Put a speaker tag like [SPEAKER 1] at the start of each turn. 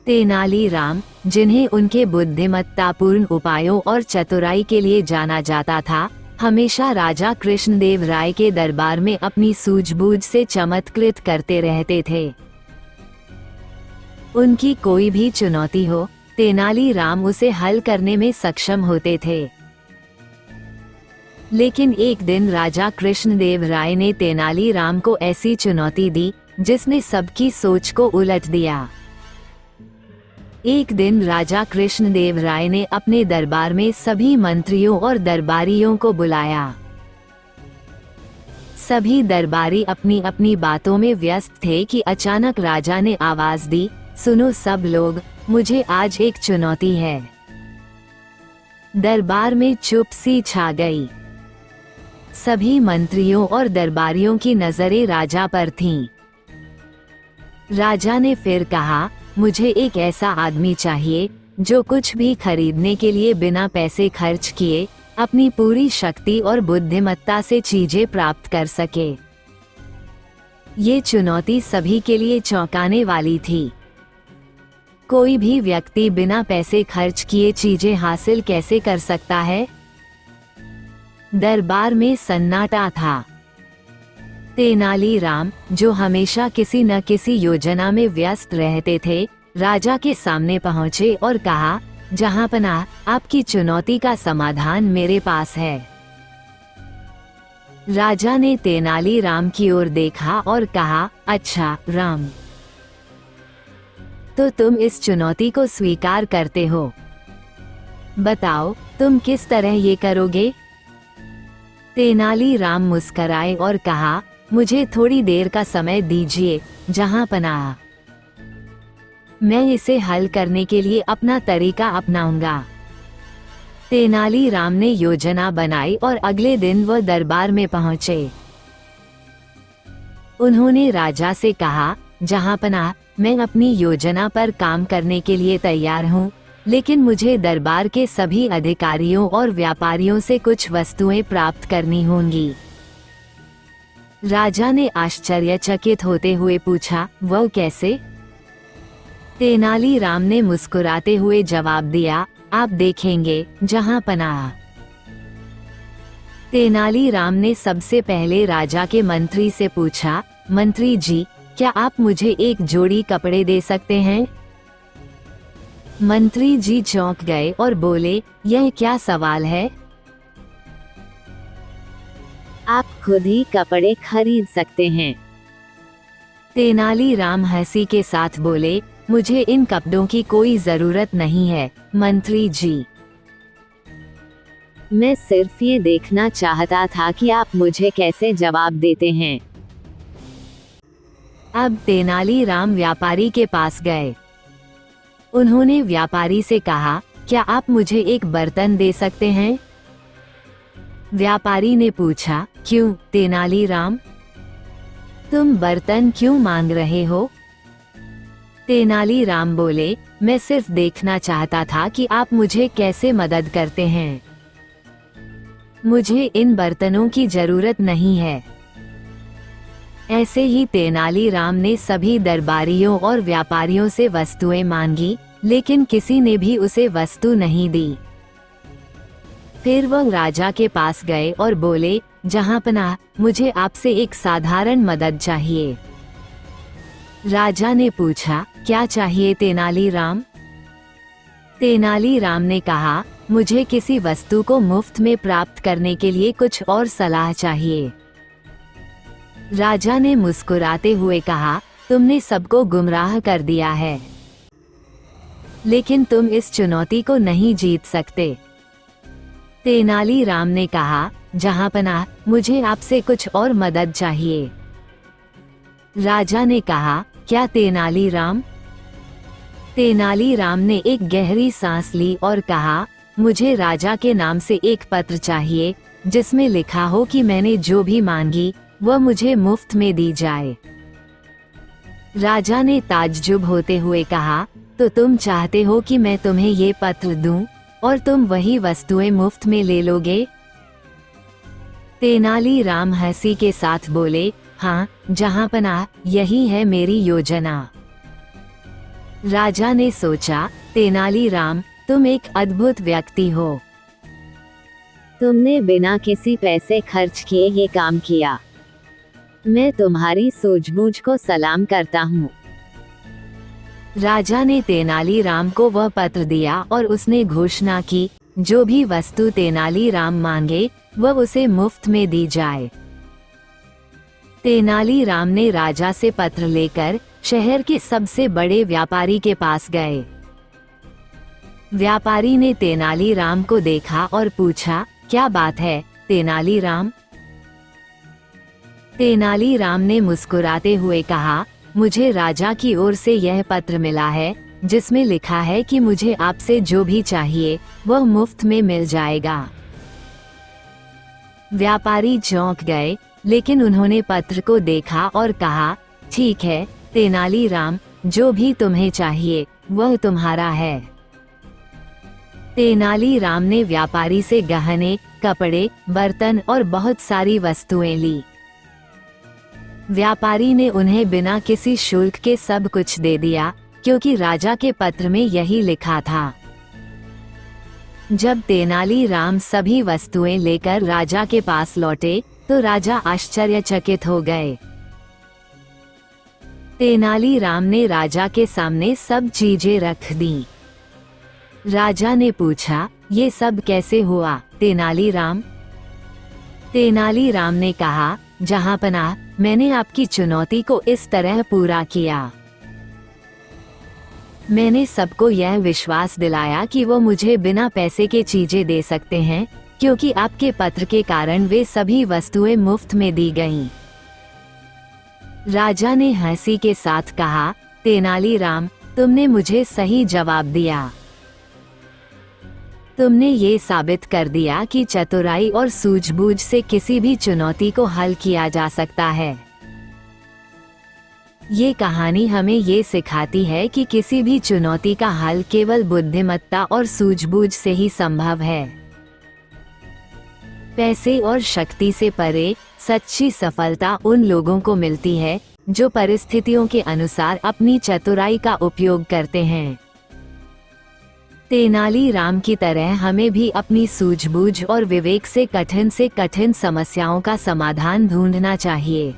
[SPEAKER 1] तेनालीराम, जिन्हें उनके बुद्धिमत्तापूर्ण उपायों और चतुराई के लिए जाना जाता था, हमेशा राजा कृष्णदेव राय के दरबार में अपनी सूझबूझ से चमत्कृत करते रहते थे। उनकी कोई भी चुनौती हो, तेनालीराम उसे हल करने में सक्षम होते थे। लेकिन एक दिन राजा कृष्णदेव राय ने तेनालीराम को ऐसी चुनौती दी जिसने सबकी सोच को उलट दिया। एक दिन राजा कृष्णदेव राय ने अपने दरबार में सभी मंत्रियों और दरबारियों को बुलाया। सभी दरबारी अपनी अपनी बातों में व्यस्त थे कि अचानक राजा ने आवाज दी, सुनो सब लोग, मुझे आज एक चुनौती है। दरबार में चुप सी छा गई। सभी मंत्रियों और दरबारियों की नजरें राजा पर थीं। राजा ने फिर कहा, मुझे एक ऐसा आदमी चाहिए जो कुछ भी खरीदने के लिए बिना पैसे खर्च किए अपनी पूरी शक्ति और बुद्धिमत्ता से चीजें प्राप्त कर सके। ये चुनौती सभी के लिए चौंकाने वाली थी। कोई भी व्यक्ति बिना पैसे खर्च किए चीजें हासिल कैसे कर सकता है? दरबार में सन्नाटा था। तेनालीराम, जो हमेशा किसी न किसी योजना में व्यस्त रहते थे, राजा के सामने पहुंचे और कहा, जहांपनाह, आपकी चुनौती का समाधान मेरे पास है। राजा ने तेनालीराम की ओर देखा और कहा, अच्छा राम, तो तुम इस चुनौती को स्वीकार करते हो। बताओ, तुम किस तरह ये करोगे? तेनालीराम मुस्कराए और कहा, मुझे थोड़ी देर का समय दीजिए जहांपनाह। मैं इसे हल करने के लिए अपना तरीका अपनाऊंगा। तेनालीराम ने योजना बनाई और अगले दिन वह दरबार में पहुंचे। उन्होंने राजा से कहा, जहांपनाह, मैं अपनी योजना पर काम करने के लिए तैयार हूँ, लेकिन मुझे दरबार के सभी अधिकारियों और व्यापारियों से कुछ वस्तुएं प्राप्त करनी होंगी। राजा ने आश्चर्यचकित होते हुए पूछा, वह कैसे? तेनालीराम ने मुस्कुराते हुए जवाब दिया, आप देखेंगे जहांपनाह। तेनालीराम ने सबसे पहले राजा के मंत्री से पूछा, मंत्री जी, क्या आप मुझे एक जोड़ी कपड़े दे सकते हैं? मंत्री जी चौंक गए और बोले, यह क्या सवाल है? आप खुद ही कपड़े खरीद सकते हैं। तेनालीराम हंसी के साथ बोले, मुझे इन कपड़ों की कोई जरूरत नहीं है मंत्री जी। मैं सिर्फ ये देखना चाहता था कि आप मुझे कैसे जवाब देते हैं। अब तेनालीराम व्यापारी के पास गए। उन्होंने व्यापारी से कहा, क्या आप मुझे एक बर्तन दे सकते हैं? व्यापारी ने पूछा, क्यों तेनालीराम, तुम बर्तन क्यों मांग रहे हो? तेनालीराम बोले, मैं सिर्फ देखना चाहता था कि आप मुझे कैसे मदद करते हैं। मुझे इन बर्तनों की जरूरत नहीं है। ऐसे ही तेनालीराम ने सभी दरबारियों और व्यापारियों से वस्तुएं मांगी, लेकिन किसी ने भी उसे वस्तु नहीं दी। फिर वह राजा के पास गए और बोले, जहांपनाह, मुझे आपसे एक साधारण मदद चाहिए। राजा ने पूछा, क्या चाहिए तेनालीराम? तेनालीराम ने कहा, मुझे किसी वस्तु को मुफ्त में प्राप्त करने के लिए कुछ और सलाह चाहिए। राजा ने मुस्कुराते हुए कहा, तुमने सबको गुमराह कर दिया है, लेकिन तुम इस चुनौती को नहीं जीत सकते। तेनालीराम ने कहा, जहांपनाह, मुझे आपसे कुछ और मदद चाहिए। राजा ने कहा, क्या तेनालीराम? तेनालीराम ने एक गहरी सांस ली और कहा, मुझे राजा के नाम से एक पत्र चाहिए जिसमें लिखा हो कि मैंने जो भी मांगी वह मुझे मुफ्त में दी जाए। राजा ने ताज्जुब होते हुए कहा, तो तुम चाहते हो कि मैं तुम्हें ये पत्र दूं और तुम वही वस्तुएं मुफ्त में ले लोगे? तेनालीराम हंसी के साथ बोले, हाँ जहांपनाह, यही है मेरी योजना। राजा ने सोचा, तेनालीराम, तुम एक अद्भुत व्यक्ति हो। तुमने बिना किसी पैसे खर्च किए ये काम किया। मैं तुम्हारी सूझबूझ को सलाम करता हूँ। राजा ने तेनालीराम को वह पत्र दिया और उसने घोषणा की, जो भी वस्तु तेनालीराम मांगे वह उसे मुफ्त में दी जाए। तेनालीराम ने राजा से पत्र लेकर शहर के सबसे बड़े व्यापारी के पास गए। व्यापारी ने तेनालीराम को देखा और पूछा, क्या बात है तेनालीराम? तेनालीराम ने मुस्कुराते हुए कहा, मुझे राजा की ओर से यह पत्र मिला है जिसमें लिखा है कि मुझे आपसे जो भी चाहिए वह मुफ्त में मिल जाएगा। व्यापारी चौंक गए, लेकिन उन्होंने पत्र को देखा और कहा, ठीक है तेनालीराम, जो भी तुम्हें चाहिए वह तुम्हारा है। तेनालीराम ने व्यापारी से गहने, कपड़े, बर्तन और बहुत सारी वस्तुएं ली। व्यापारी ने उन्हें बिना किसी शुल्क के सब कुछ दे दिया, क्योंकि राजा के पत्र में यही लिखा था। जब तेनालीराम सभी वस्तुएं लेकर राजा के पास लौटे तो राजा आश्चर्यचकित हो गए। तेनालीराम ने राजा के सामने सब चीजें रख दी। राजा ने पूछा, ये सब कैसे हुआ तेनालीराम? तेनालीराम ने कहा, जहांपनाह, मैंने आपकी चुनौती को इस तरह पूरा किया। मैंने सबको यह विश्वास दिलाया कि वो मुझे बिना पैसे के चीजें दे सकते हैं, क्योंकि आपके पत्र के कारण वे सभी वस्तुएं मुफ्त में दी गईं। राजा ने हंसी के साथ कहा, तेनालीराम, तुमने मुझे सही जवाब दिया। तुमने ये साबित कर दिया कि चतुराई और सूझबूझ से किसी भी चुनौती को हल किया जा सकता है। ये कहानी हमें ये सिखाती है कि किसी भी चुनौती का हल केवल बुद्धिमत्ता और सूझबूझ से ही संभव है। पैसे और शक्ति से परे सच्ची सफलता उन लोगों को मिलती है जो परिस्थितियों के अनुसार अपनी चतुराई का उपयोग करते हैं। तेनालीराम की तरह हमें भी अपनी सूझबूझ और विवेक से कठिन समस्याओं का समाधान ढूंढना चाहिए।